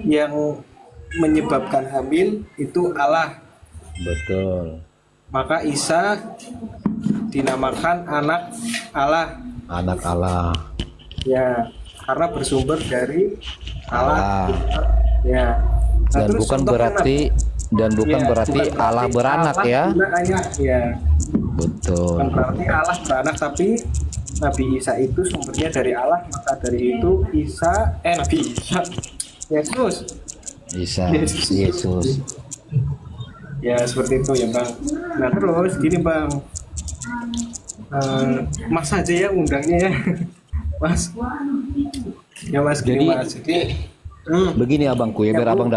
yang menyebabkan hamil itu Allah. Betul. Maka Isa dinamakan anak Allah. Anak Allah. Ya, karena bersumber dari Allah. Allah. Ya. Nah, Dan terus bukan contohnya berarti bukan Allah beranak Allah ya. punya anak, ya. Betul. Bukan berarti Allah beranak, tapi Nabi Isa itu sumbernya dari Allah, maka dari itu Nabi Isa, Yesus. Isa, Yesus. Yesus. Ya seperti itu ya Bang. Nah terus gini Bang, Mas aja ya undangnya ya, Mas. Ya Mas, gini Jadi Mas. Jadi begini abangku ya, biar Ya, Bu.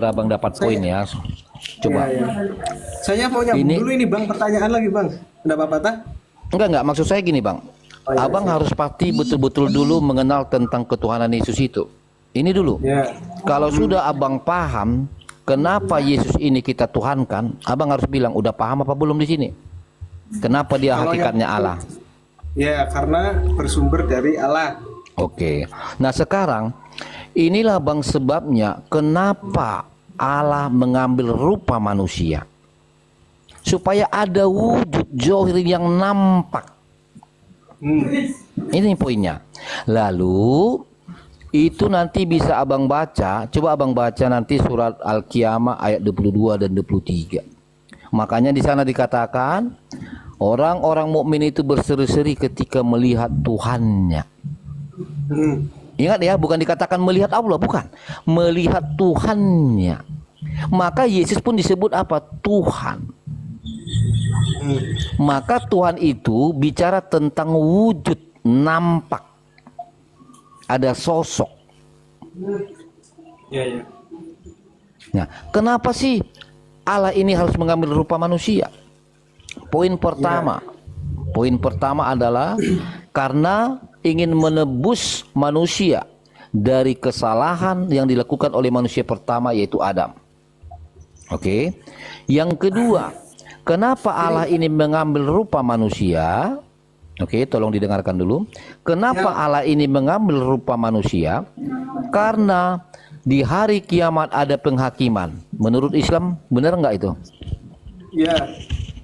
abang dapat poin ya. Coba. ya. Saya mau nyambung Ini- dulu ini Bang, pertanyaan lagi Bang. Enggak apa-apa tak? Enggak, maksud saya gini bang. Oh, iya, Abang siap. harus pasti betul-betul dulu mengenal tentang ketuhanan Yesus itu. Ini dulu. Ya. Kalau sudah abang paham kenapa Yesus ini kita tuhankan, abang harus bilang udah paham apa belum di sini? Kenapa dia Kalau hakikatnya yang- Allah? Ya karena bersumber dari Allah. Oke. Nah sekarang inilah bang sebabnya kenapa Allah mengambil rupa manusia. Supaya ada wujud zohir yang nampak. Ini poinnya. Lalu itu nanti bisa abang baca. Coba abang baca nanti surat Al-Qiyamah ayat 22 dan 23. Makanya di sana dikatakan orang-orang mukmin itu berseri-seri ketika melihat Tuhannya. Ingat ya, bukan dikatakan melihat Allah, bukan. Melihat Tuhannya. Maka Yesus pun disebut apa? Tuhan. Maka Tuhan itu bicara tentang wujud nampak. Ada sosok. Ya ya. Nah, kenapa sih Allah ini harus mengambil rupa manusia? Poin pertama adalah karena ingin menebus manusia dari kesalahan yang dilakukan oleh manusia pertama yaitu Adam. Oke. Yang kedua, kenapa Allah ini mengambil rupa manusia? Oke, tolong didengarkan dulu. Kenapa Allah ini mengambil rupa manusia? Karena di hari kiamat ada penghakiman. Menurut Islam, benar nggak itu? Ya.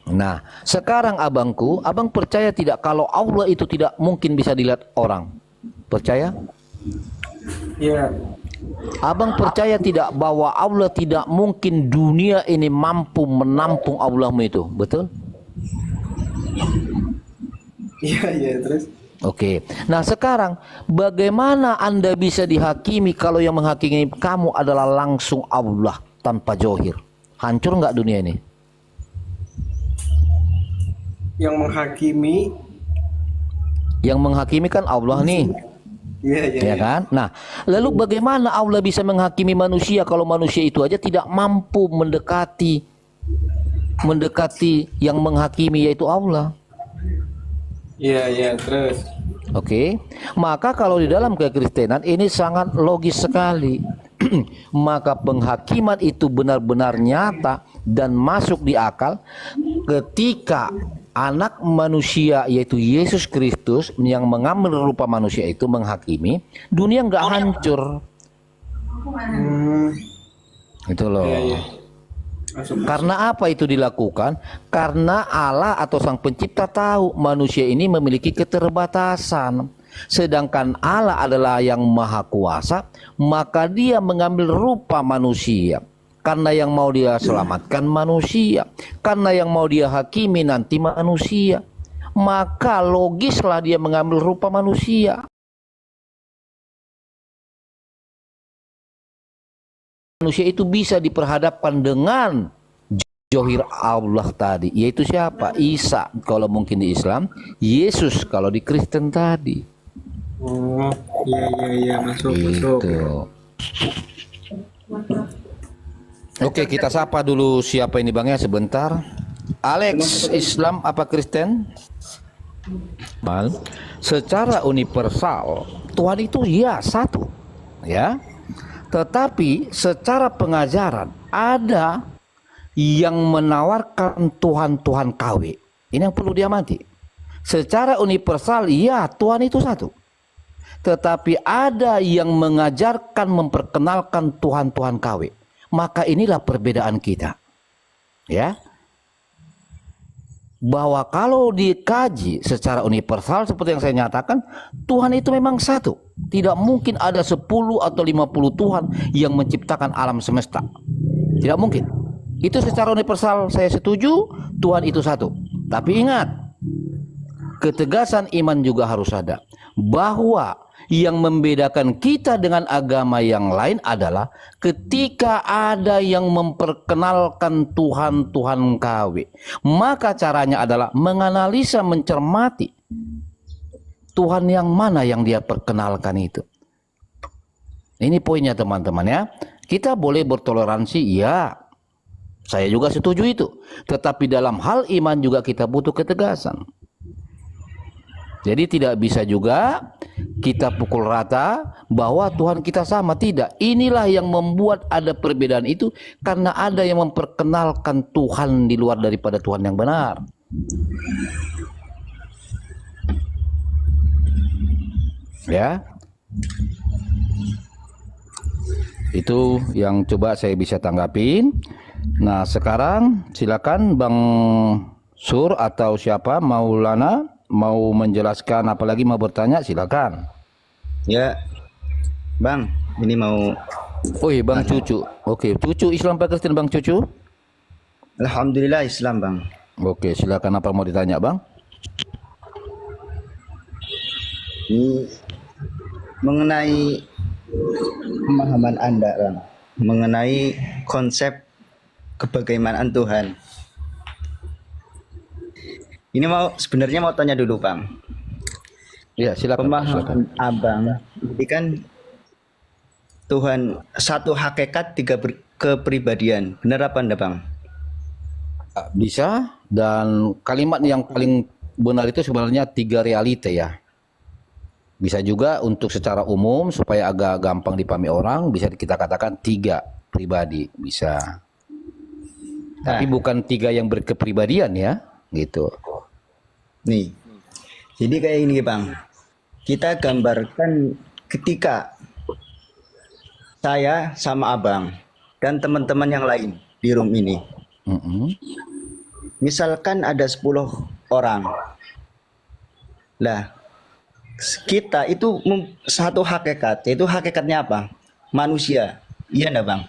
Nah, sekarang abangku, abang percaya tidak kalau Allah itu tidak mungkin bisa dilihat orang? Percaya? Ya. Abang percaya tidak bahwa Allah tidak mungkin dunia ini mampu menampung Allahmu itu? Betul? Iya iya, terus. Oke. Nah sekarang bagaimana Anda bisa dihakimi kalau yang menghakimi kamu adalah langsung Allah tanpa johir? Hancur nggak dunia ini? Yang menghakimi. Yang menghakimi kan Allah nih. Iya iya. Ya kan? Nah, lalu bagaimana Allah bisa menghakimi manusia kalau manusia itu aja tidak mampu mendekati yang menghakimi yaitu Allah? Iya iya, terus. Oke. Maka kalau di dalam kekristenan ini sangat logis sekali. Maka penghakiman itu benar-benar nyata dan masuk di akal ketika anak manusia yaitu Yesus Kristus yang mengambil rupa manusia itu menghakimi, dunia nggak hancur. Itu loh. Iya iya. Masuk. Karena apa itu dilakukan? Karena Allah atau Sang Pencipta tahu manusia ini memiliki keterbatasan. Sedangkan Allah adalah yang maha kuasa, maka dia mengambil rupa manusia. Karena yang mau dia selamatkan manusia. Karena yang mau dia hakimi nanti manusia. Maka logislah dia mengambil rupa manusia. Manusia itu bisa diperhadapkan dengan johir Allah tadi. Yaitu siapa? Isa kalau mungkin di Islam. Yesus kalau di Kristen tadi. Oh iya iya iya, masuk masuk. Gitu. Oke, kita sapa dulu siapa ini Bang ya sebentar. Alex, Islam apa Kristen? Mal. Secara universal Tuhan itu ya satu, ya. Tetapi secara pengajaran ada yang menawarkan Tuhan-Tuhan KW. Ini yang perlu diamati. Secara universal ya Tuhan itu satu. tetapi ada yang mengajarkan memperkenalkan Tuhan-Tuhan KW. Maka inilah perbedaan kita. Ya. Bahwa kalau dikaji secara universal seperti yang saya nyatakan, Tuhan itu memang satu. Tidak mungkin ada 10 atau 50 Tuhan yang menciptakan alam semesta. Tidak mungkin. Itu secara universal saya setuju, Tuhan itu satu. Tapi ingat, ketegasan iman juga harus ada. Bahwa yang membedakan kita dengan agama yang lain adalah ketika ada yang memperkenalkan Tuhan-Tuhan KW. Maka caranya adalah menganalisa, mencermati Tuhan yang mana yang dia perkenalkan itu. Ini poinnya teman-teman ya. Kita boleh bertoleransi, ya. Saya juga setuju itu. Tetapi dalam hal iman juga kita butuh ketegasan. Jadi tidak bisa juga kita pukul rata bahwa Tuhan kita sama. Tidak. Inilah yang membuat ada perbedaan itu, karena ada yang memperkenalkan Tuhan di luar daripada Tuhan yang benar. Ya. Itu yang coba saya bisa tanggapin. Nah, sekarang silakan Bang Sur atau siapa, Maulana, mau menjelaskan apalagi mau bertanya, silakan. Ya, Bang, ini mau. Oh iya, Bang Cucu. Oke, Cucu Islam apa Kristen Bang Cucu? Alhamdulillah Islam, Bang. Oke, silakan, apa mau ditanya, Bang? Ini mengenai pemahaman Anda, Bang, mengenai konsep kebagaimanaan Tuhan. Ini sebenarnya mau tanya dulu, Bang. Iya, silakan. Pemahaman Abang, ini kan Tuhan satu hakikat, tiga kepribadian. Benar apa enggak, Bang? Bisa, dan kalimat yang paling benar itu sebenarnya 3 realita ya. Bisa juga untuk secara umum supaya agak gampang dipahami orang, bisa kita katakan 3 pribadi, bisa. Tapi bukan 3 yang berkepribadian ya, gitu. Nih, jadi kayak ini, Bang. Kita gambarkan ketika saya sama Abang dan teman-teman yang lain di room ini. Misalkan ada 10 orang. Lah, kita itu satu hakikat. Itu hakikatnya apa? Manusia. Iya enggak, Bang?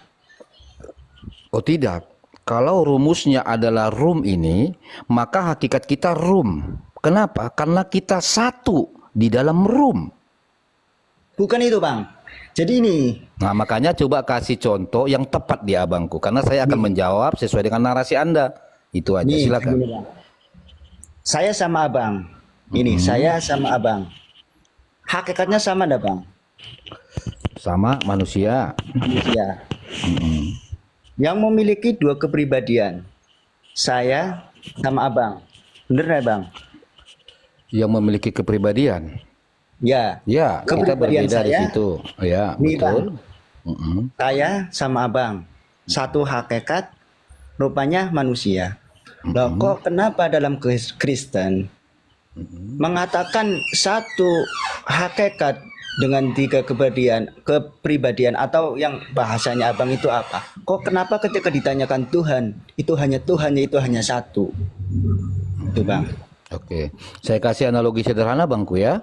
Oh tidak. Kalau rumusnya adalah room ini, maka hakikat kita room. Kenapa? Karena kita satu di dalam room. Bukan itu, Bang. Jadi ini. Nah, makanya coba kasih contoh yang tepat di abangku. Karena saya akan menjawab sesuai dengan narasi Anda. Itu aja, silakan. Gini, Bang. Saya sama Abang. Ini, saya sama Abang. Hakikatnya sama enggak, Bang? Sama manusia. Manusia. Yang memiliki 2 kepribadian. Saya sama Abang. Bener nggak, Bang? Yang memiliki kepribadian. Ya. Ya, kita Kepribadian berbeda di saya, situ. Ya, nih, betul. Saya sama Abang. Satu hakikat, rupanya manusia. Loh, kok kenapa dalam Kristen mengatakan satu hakikat dengan 3 kepribadian atau yang bahasanya Abang itu apa? Kok kenapa ketika ditanyakan Tuhan, itu hanya satu? Itu, Bang. Oke, saya kasih analogi sederhana bangku ya.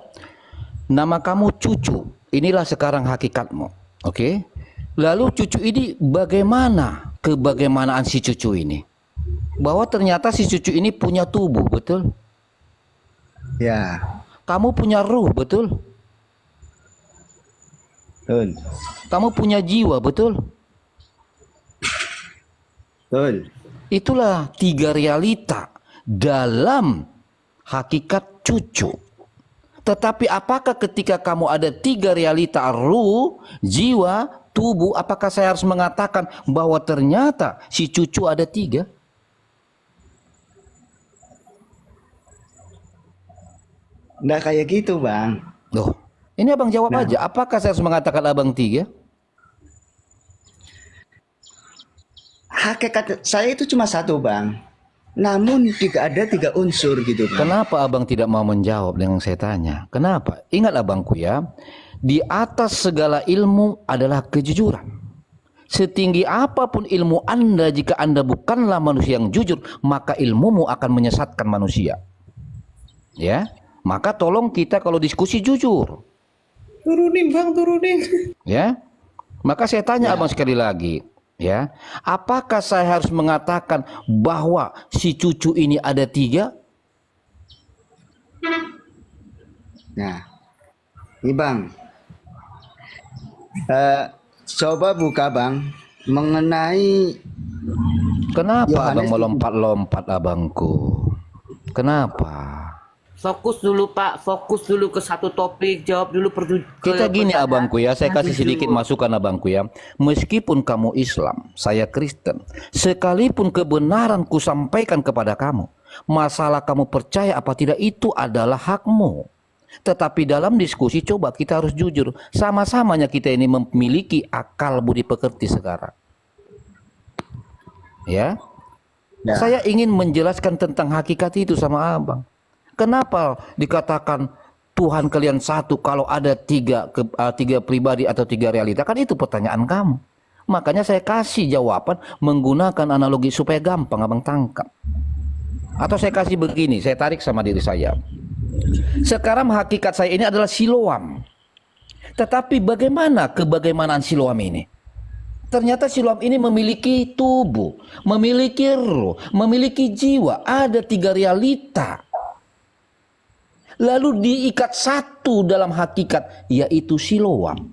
Nama kamu Cucu, inilah sekarang hakikatmu. Oke, lalu Cucu ini bagaimana kebagaimanaan si Cucu ini? Bahwa ternyata si Cucu ini punya tubuh, betul? Ya. Kamu punya ruh, betul? Betul. Kamu punya jiwa, betul? Betul. Itulah 3 realita dalam hakikat Cucu. Tetapi apakah ketika kamu ada 3 realita ruh, jiwa, tubuh, apakah saya harus mengatakan bahwa ternyata si Cucu ada 3? Nggak kayak gitu, Bang. Loh, ini abang jawab aja. Apakah saya harus mengatakan abang 3? Hakikat saya itu cuma satu, Bang. Namun tidak ada 3 unsur gitu, Bang. Kenapa abang tidak mau menjawab dengan saya tanya? Kenapa? Ingat abangku ya, Di atas segala ilmu adalah kejujuran. Setinggi apapun ilmu Anda, jika Anda bukanlah manusia yang jujur, maka ilmumu akan menyesatkan manusia. Ya, maka tolong kita kalau diskusi jujur. Turunin bang, turunin. Ya, maka saya tanya abang sekali lagi, ya, apakah saya harus mengatakan bahwa si cucu ini ada 3? Nah, ini bang, coba buka bang mengenai Kenapa Yohanes abang melompat-lompat abangku? Kenapa? Fokus dulu Pak, fokus dulu ke satu topik, jawab dulu Kita gini pertanyaan. abangku ya, saya kasih Jujur. sedikit masukan abangku ya. Meskipun kamu Islam, saya Kristen, sekalipun kebenaran ku sampaikan kepada kamu, masalah kamu percaya apa tidak itu adalah hakmu. Tetapi dalam diskusi coba kita harus jujur. Sama-samanya kita ini memiliki akal budi pekerti sekarang. Ya. Ya. Saya ingin menjelaskan tentang hakikat itu sama abang. Kenapa dikatakan Tuhan kalian satu kalau ada tiga pribadi atau 3 realita? Kan itu pertanyaan kamu. Makanya saya kasih jawaban menggunakan analogi supaya gampang abang tangkap. Atau saya kasih begini, saya tarik sama diri saya. Sekarang hakikat saya ini adalah Siloam. Tetapi bagaimana kebagaimanaan Siloam ini? Ternyata Siloam ini memiliki tubuh, memiliki roh, memiliki jiwa. Ada 3 realita. Lalu diikat satu dalam hakikat, yaitu Siloam.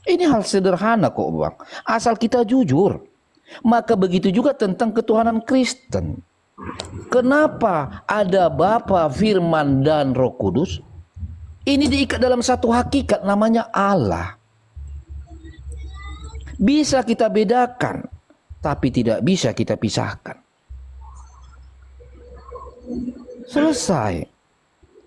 Ini hal sederhana kok bang, asal kita jujur. Maka begitu juga tentang ketuhanan Kristen. Kenapa ada Bapa, Firman, dan Roh Kudus? Ini diikat dalam satu hakikat namanya Allah. Bisa kita bedakan, tapi tidak bisa kita pisahkan. Selesai.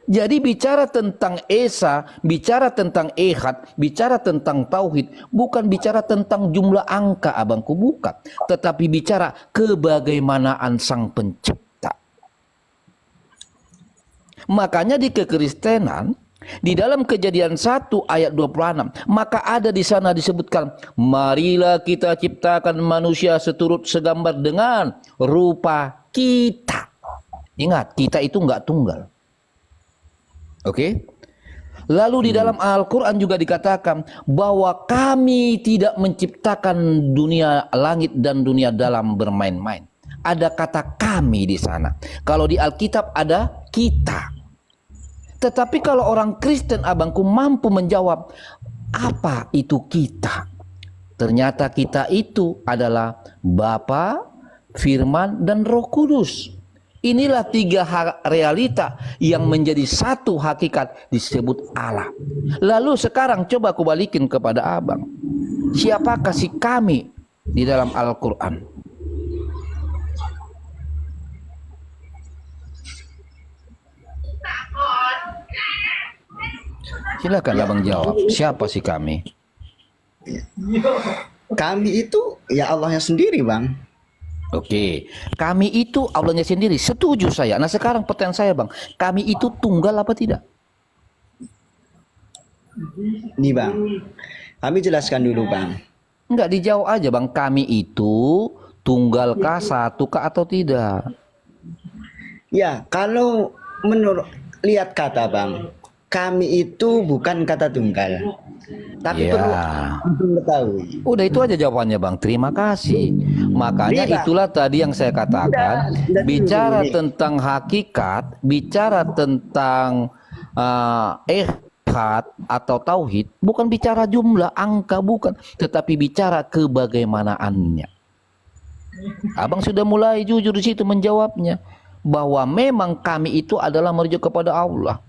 Jadi bicara tentang Esa, bicara tentang Ehad, bicara tentang Tauhid, bukan bicara tentang jumlah angka abangku, bukan. Tetapi bicara kebagaimanaan Sang Pencipta. Makanya di kekristenan, di dalam Kejadian 1 ayat 26, maka ada di sana disebutkan, marilah kita ciptakan manusia seturut segambar dengan rupa kita. Ingat, kita itu enggak tunggal. Oke. Lalu di dalam Al-Quran juga dikatakan bahwa kami tidak menciptakan dunia langit dan dunia dalam bermain-main. Ada kata kami di sana. Kalau di Alkitab ada kita. Tetapi kalau orang Kristen abangku mampu menjawab, apa itu kita? Ternyata kita itu adalah Bapa, Firman, dan Roh Kudus. Inilah 3 realita yang menjadi satu hakikat disebut Allah. Lalu sekarang coba aku balikin kepada abang. Siapakah si kami di dalam Al-Quran? Silakan abang jawab. Siapa si kami? Kami itu ya Allahnya sendiri bang. Oke, kami itu Allahnya sendiri. Setuju saya. Nah sekarang pertanyaan saya bang, kami itu tunggal apa tidak? Nih bang, kami jelaskan dulu bang. Enggak, dijawab aja bang. Kami itu tunggalkah, satukah atau tidak? Ya kalau menurut lihat kata bang, kami itu bukan kata tunggal. Tapi Ya. perlu mengetahui. Udah itu aja jawabannya bang. Terima kasih. Makanya Tidak. itulah tadi yang saya katakan. Tidak, Bicara tidak. tentang hakikat, bicara tentang ehad atau tauhid, bukan bicara jumlah angka, bukan, tetapi bicara kebagaimanaannya. Abang sudah mulai jujur di situ menjawabnya, bahwa memang kami itu adalah merujuk kepada Allah.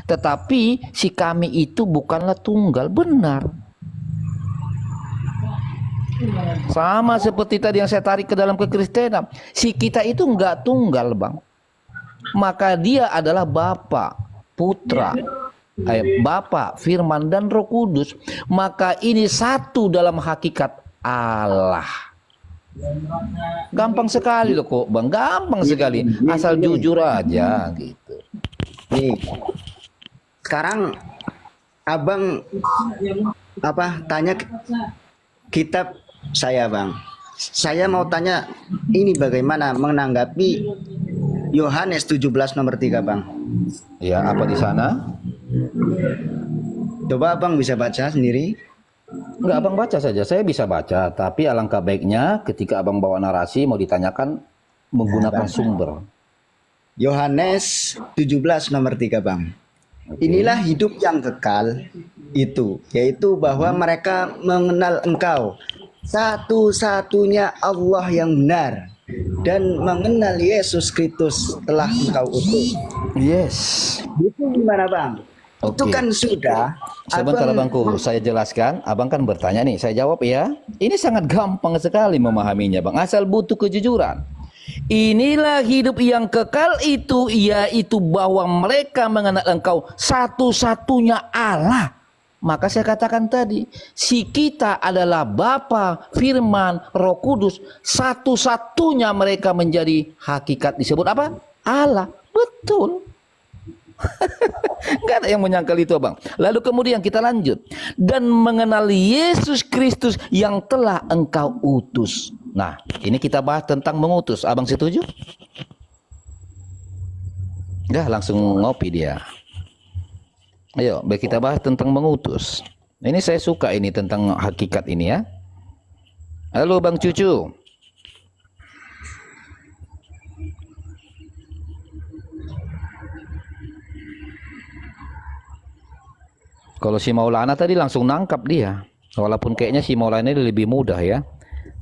Tetapi si kami itu bukanlah tunggal, benar. Sama seperti tadi yang saya tarik ke dalam kekristenan. Si kita itu enggak tunggal bang. Maka dia adalah Bapa, Putra, Bapa, Firman, dan Roh Kudus. Maka ini satu dalam hakikat Allah. Gampang sekali loh kok bang, gampang sekali. Asal jujur aja gitu. Nih, sekarang Abang apa tanya kitab saya, Bang. Saya mau tanya ini bagaimana menanggapi Yohanes 17 nomor 3, Bang. Ya, apa di sana? Coba Abang bisa baca sendiri. Enggak, abang baca saja. Saya bisa baca, tapi alangkah baiknya ketika abang bawa narasi mau ditanyakan menggunakan sumber. Yohanes 17 nomor 3, Bang. Inilah hidup yang kekal itu, yaitu bahwa mereka mengenal Engkau, satu-satunya Allah yang benar, dan mengenal Yesus Kristus telah Engkau utus. Yes. Itu gimana, Bang? Itu Oke. kan sudah. Sebentar abangku, saya jelaskan. Abang kan bertanya nih, saya jawab ya. Ini sangat gampang sekali memahaminya, Bang. Asal butuh kejujuran. Inilah hidup yang kekal itu, yaitu bahwa mereka mengenal Engkau satu-satunya Allah. Maka saya katakan tadi, si kita adalah Bapa, Firman, Roh Kudus. Satu-satunya mereka menjadi hakikat disebut apa? Allah. Betul. Nggak ada yang menyangkal itu, abang. Lalu kemudian kita lanjut. Dan mengenal Yesus Kristus yang telah Engkau utus. Nah, ini kita bahas tentang mengutus. Abang setuju? Dah langsung ngopi dia. Ayo, baik kita bahas tentang mengutus. Ini saya suka ini tentang hakikat ini ya. Halo Bang Cucu. Kalau si Maulana tadi langsung nangkap dia. Walaupun kayaknya si Maulana ini lebih mudah ya.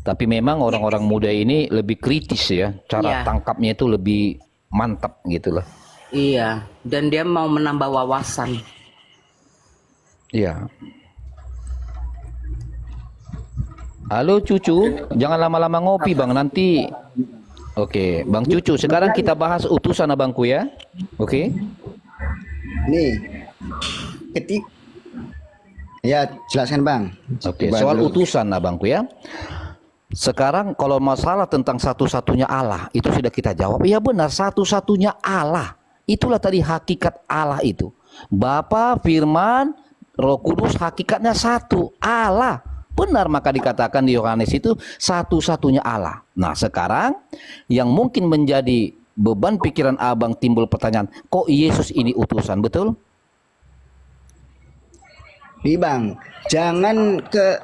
Tapi memang orang-orang muda ini lebih kritis ya. Cara Iya. tangkapnya itu lebih mantap gitu loh. Iya, dan dia mau menambah wawasan. Iya. Halo Cucu, jangan lama-lama ngopi Bang, nanti. Oke, Bang Cucu, sekarang kita bahas utusan abangku ya. Oke. Nih, ketik. Ya, jelaskan, Bang. Oke, Coba soal dulu. utusan abangku ya. Sekarang kalau masalah tentang satu-satunya Allah, itu sudah kita jawab. Iya benar, satu-satunya Allah. Itulah tadi hakikat Allah itu. Bapa, Firman, Roh Kudus, hakikatnya satu, Allah. Benar, maka dikatakan di Yohanes itu satu-satunya Allah. Nah sekarang yang mungkin menjadi beban pikiran abang timbul pertanyaan, kok Yesus ini utusan, betul? Nih, Bang, jangan ke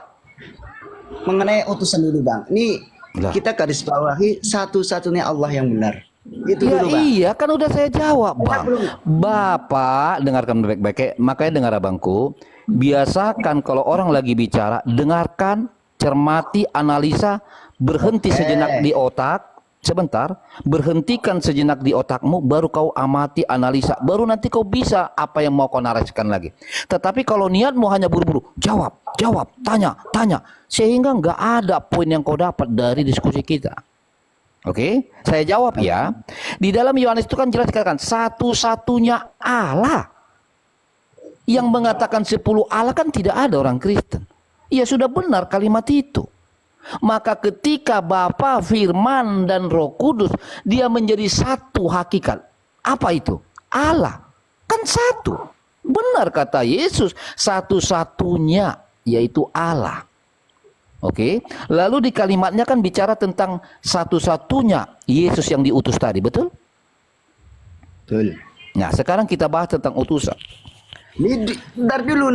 mengenai utusan dulu, Bang. Ini Lah. kita garis bawahi satu-satunya Allah yang benar. Itu Ya dulu, Bang. iya, kan udah saya jawab, Bang. Bapak, dengarkan baik-baik, makanya dengar abangku. Biasakan kalau orang lagi bicara, dengarkan, cermati, analisa, berhenti sejenak di otak. Sebentar, berhentikan sejenak di otakmu, baru kau amati, analisa, baru nanti kau bisa apa yang mau kau narasikan lagi. Tetapi kalau niatmu hanya buru-buru, jawab, tanya, sehingga nggak ada poin yang kau dapat dari diskusi kita. Oke, saya jawab ya. Di dalam Yohanes itu kan jelas dikatakan satu-satunya Allah. Yang mengatakan 10 Allah kan tidak ada orang Kristen. Ya sudah benar kalimat itu. Maka ketika Bapa, Firman, dan Roh Kudus, dia menjadi satu hakikat. Apa itu? Allah. Kan satu. Benar kata Yesus, satu-satunya, yaitu Allah. Oke. Lalu di kalimatnya kan bicara tentang satu-satunya Yesus yang diutus tadi, betul? Betul. Nah, sekarang kita bahas tentang utusan. Ini ntar dulu.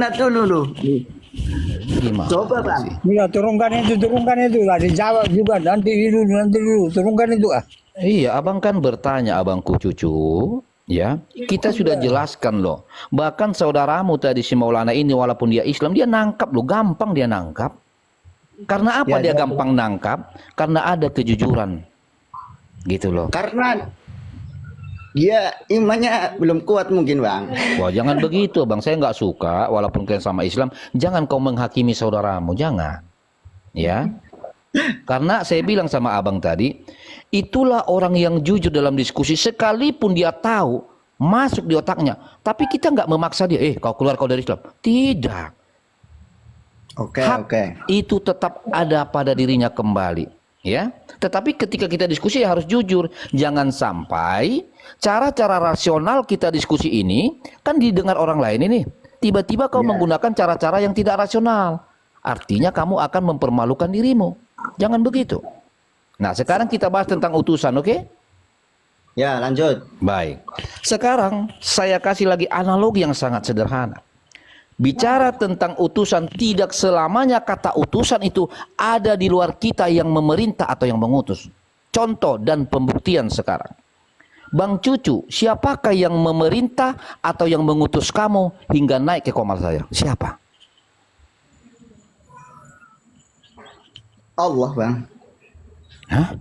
Nih, Gimana? coba, Bang. Iya, turunkan itu lah, dijawab juga nanti dulu turunkan itu ah. Iya, abang kan bertanya, abangku Cucu, ya. Kita sudah jelaskan loh. Bahkan saudaramu tadi si Maulana ini walaupun dia Islam, dia nangkap loh, gampang dia nangkap. Karena apa Ya, dia gampang nangkap? Karena ada kejujuran. Gitu loh. Karena dia imannya belum kuat mungkin, Bang. Wah, jangan begitu, Bang. Saya nggak suka walaupun kalian sama Islam, jangan kau menghakimi saudaramu, jangan. Ya. Karena saya bilang sama abang tadi, itulah orang yang jujur dalam diskusi sekalipun dia tahu masuk di otaknya, tapi kita nggak memaksa dia, kau keluar kau dari Islam. Tidak. Oke. Itu tetap ada pada dirinya kembali, ya. Tetapi ketika kita diskusi ya harus jujur. Jangan sampai cara-cara rasional kita diskusi ini kan didengar orang lain ini. tiba-tiba kau Ya. menggunakan cara-cara yang tidak rasional. Artinya kamu akan mempermalukan dirimu. Jangan begitu. Nah, sekarang kita bahas tentang utusan, oke? Ya, lanjut. Baik. Sekarang saya kasih lagi analogi yang sangat sederhana. Bicara tentang utusan, tidak selamanya kata utusan itu ada di luar kita yang memerintah atau yang mengutus. Contoh dan pembuktian sekarang. Bang Cucu, siapakah yang memerintah atau yang mengutus kamu hingga naik ke komal saya? Siapa? Allah, Bang. Hah?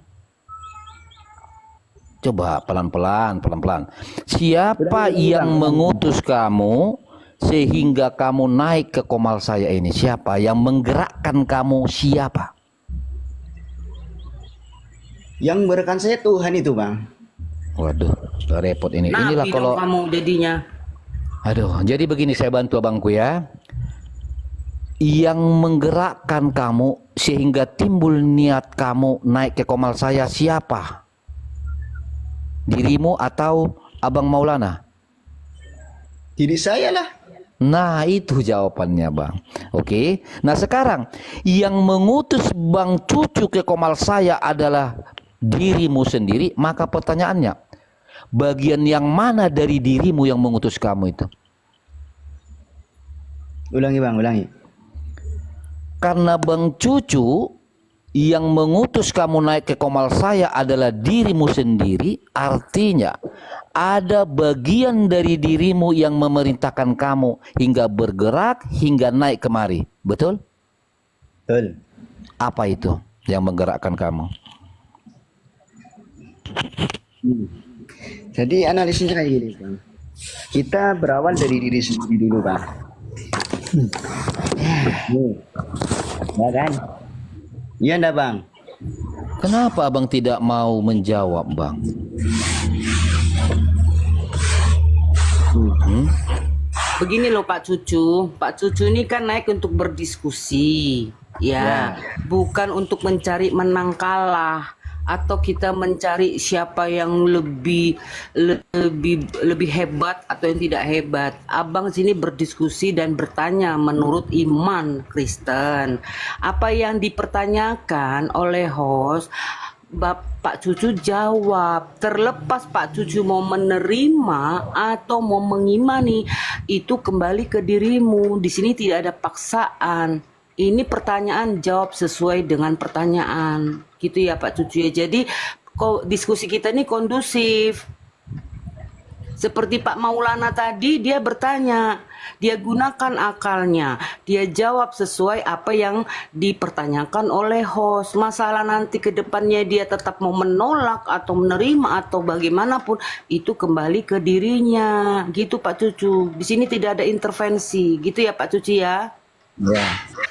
Coba pelan-pelan, pelan-pelan. Siapa yang mengutus kamu sehingga kamu naik ke komal saya ini? Siapa yang menggerakkan kamu? Siapa? Yang memberikan saya Tuhan itu, Bang. Waduh, repot ini. Inilah Nabi kalau, dong kamu jadinya. aduh, jadi begini saya bantu abangku ya. Yang menggerakkan kamu sehingga timbul niat kamu naik ke komal saya siapa? Dirimu atau Abang Maulana? Diri saya lah. Nah, itu jawabannya, Bang. Oke. Nah, sekarang yang mengutus Bang Cucu ke komal saya adalah dirimu sendiri, maka pertanyaannya, bagian yang mana dari dirimu yang mengutus kamu itu? Ulangi, Bang, ulangi. Karena Bang Cucu yang mengutus kamu naik ke komal saya adalah dirimu sendiri, artinya ada bagian dari dirimu yang memerintahkan kamu hingga bergerak, hingga naik kemari. Betul? Betul. Apa itu yang menggerakkan kamu? Jadi analisisnya kayak gini, Bang. Kita berawal dari diri sendiri dulu, Bang. Ya kan? Iya enggak, Bang? Kenapa abang tidak mau menjawab, Bang? Begini loh Pak Cucu ini kan naik untuk berdiskusi, ya, bukan untuk mencari menang kalah atau kita mencari siapa yang lebih hebat atau yang tidak hebat. Abang sini berdiskusi dan bertanya menurut iman Kristen. Apa yang dipertanyakan oleh host, Bapak Cucu jawab. Terlepas Pak Cucu mau menerima atau mau mengimani, itu kembali ke dirimu. Di sini tidak ada paksaan. Ini pertanyaan, jawab sesuai dengan pertanyaan. Gitu ya Pak Cucu ya. Jadi diskusi kita ini kondusif. Seperti Pak Maulana tadi, dia bertanya, dia gunakan akalnya, dia jawab sesuai apa yang dipertanyakan oleh host. Masalah nanti ke depannya dia tetap mau menolak atau menerima atau bagaimanapun, itu kembali ke dirinya. Gitu Pak Cucu. Di sini tidak ada intervensi. Gitu ya Pak Cucu ya.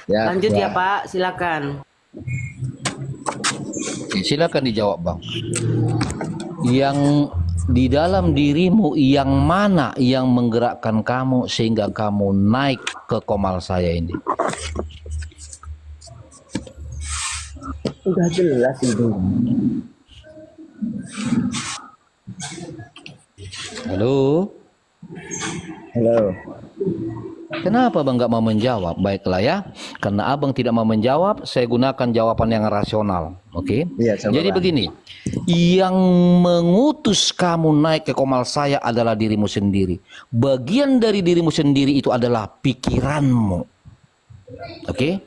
Ya. Lanjut ya Pak, silakan. Oke, silakan dijawab, Bang. Yang di dalam dirimu yang mana yang menggerakkan kamu sehingga kamu naik ke komal saya ini? Udah jelas itu. Halo? Halo. Kenapa abang nggak mau menjawab? Baiklah ya, karena abang tidak mau menjawab, saya gunakan jawaban yang rasional. Oke? Iya, coba, Jadi Bang. begini, yang mengutus kamu naik ke komal saya adalah dirimu sendiri. Bagian dari dirimu sendiri itu adalah pikiranmu. Oke?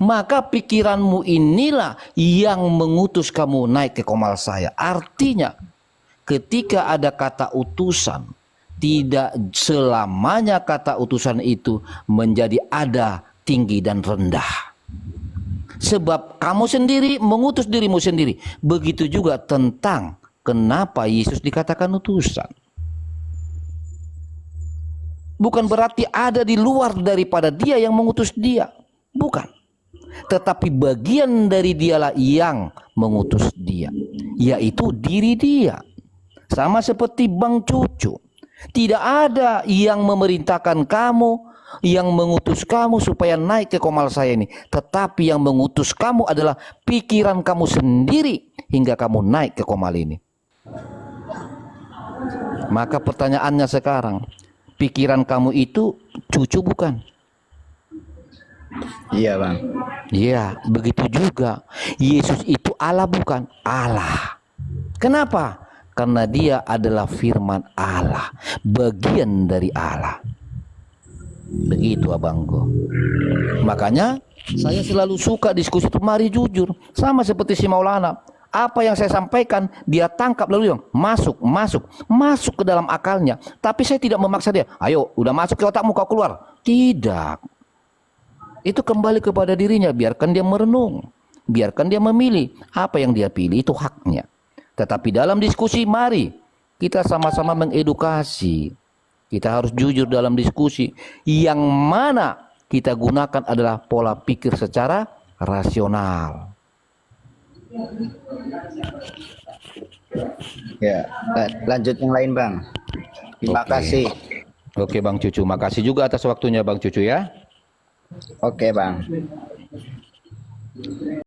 Maka pikiranmu inilah yang mengutus kamu naik ke komal saya. Artinya, ketika ada kata utusan, tidak selamanya kata utusan itu menjadi ada, tinggi dan rendah. Sebab kamu sendiri mengutus dirimu sendiri. Begitu juga tentang kenapa Yesus dikatakan utusan. Bukan berarti ada di luar daripada dia yang mengutus dia. Bukan. Tetapi bagian dari dialah yang mengutus dia. Yaitu diri dia. Sama seperti Bang Cucu. Tidak ada yang memerintahkan kamu, yang mengutus kamu supaya naik ke komal saya ini. Tetapi yang mengutus kamu adalah pikiran kamu sendiri hingga kamu naik ke komal ini. Maka pertanyaannya sekarang, pikiran kamu itu cucu bukan? Iya bang. Iya, begitu juga. Yesus itu Allah bukan? Allah. Kenapa? Karena dia adalah firman Allah, bagian dari Allah. Begitu abangku. Makanya saya selalu suka diskusi itu, mari jujur. Sama seperti si Maulana. Apa yang saya sampaikan dia tangkap lalu yang masuk ke dalam akalnya. Tapi saya tidak memaksa dia. Ayo, udah masuk ke otakmu kau keluar. Tidak. Itu kembali kepada dirinya. Biarkan dia merenung. Biarkan dia memilih. Apa yang dia pilih itu haknya. Tetapi dalam diskusi mari kita sama-sama mengedukasi. Kita harus jujur dalam diskusi. Yang mana kita gunakan adalah pola pikir secara rasional. Ya, lanjut yang lain bang. Terima Oke. kasih. Oke Bang Cucu, makasih juga atas waktunya Bang Cucu ya. Oke bang.